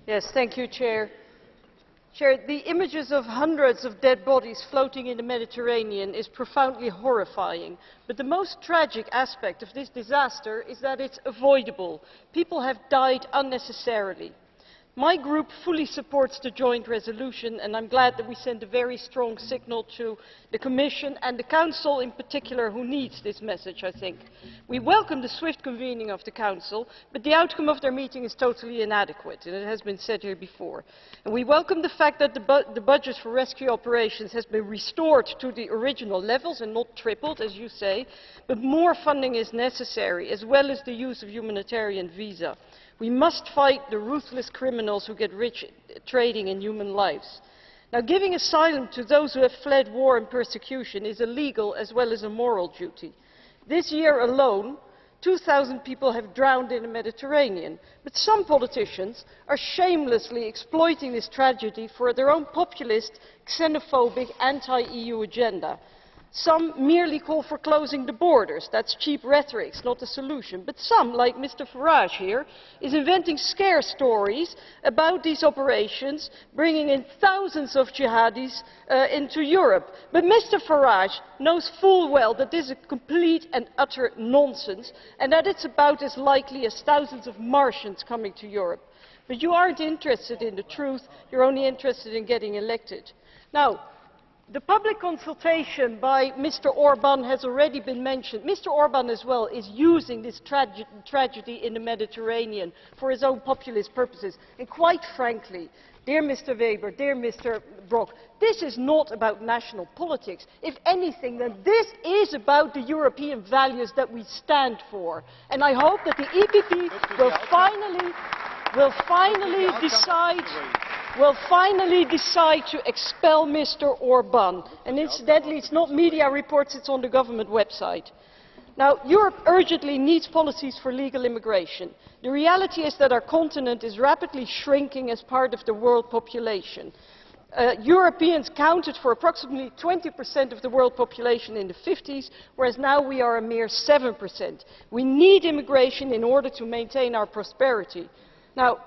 Yes, thank you, Chair. Chair, the images of hundreds of dead bodies floating in the Mediterranean is profoundly horrifying. But the most tragic aspect of this disaster is that it's avoidable. People have died unnecessarily. My group fully supports the joint resolution, and I'm glad that we send a very strong signal to the Commission and the Council in particular, who needs this message, I think. We welcome the swift convening of the Council, but the outcome of their meeting is totally inadequate, and it has been said here before. And we welcome the fact that the budget for rescue operations has been restored to the original levels and not tripled, as you say, but more funding is necessary, as well as the use of humanitarian visa. We must fight the ruthless criminals who get rich trading in human lives. Now, giving asylum to those who have fled war and persecution is a legal as well as a moral duty. This year alone, 2,000 people have drowned in the Mediterranean, but some politicians are shamelessly exploiting this tragedy for their own populist, xenophobic, anti-EU agenda. Some merely call for closing the borders. That's cheap rhetoric, not a solution. But some, like Mr. Farage here, is inventing scare stories about these operations, bringing in thousands of jihadis into Europe. But Mr. Farage knows full well that this is complete and utter nonsense, and that it's about as likely as thousands of Martians coming to Europe. But you aren't interested in the truth, you're only interested in getting elected. Now, the public consultation by Mr. Orban has already been mentioned. Mr. Orban as well is using this tragedy in the Mediterranean for his own populist purposes. And quite frankly, dear Mr. Weber, dear Mr. Brok, this is not about national politics. If anything, then this is about the European values that we stand for. And I hope that the EPP will finally decide to expel Mr. Orban. And incidentally, it's not media reports, it's on the government website. Now, Europe urgently needs policies for legal immigration. The reality is that our continent is rapidly shrinking as part of the world population. Europeans counted for approximately 20% of the world population in the 50s, whereas now we are a mere 7%. We need immigration in order to maintain our prosperity. Now,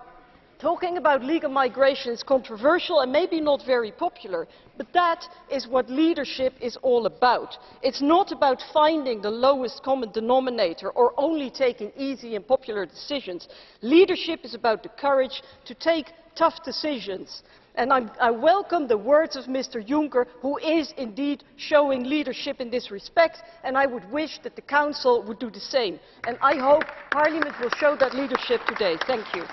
talking about legal migration is controversial and maybe not very popular, but that is what leadership is all about. It's not about finding the lowest common denominator or only taking easy and popular decisions. Leadership is about the courage to take tough decisions. And I welcome the words of Mr. Juncker, who is indeed showing leadership in this respect, and I would wish that the Council would do the same. And I hope Parliament will show that leadership today. Thank you.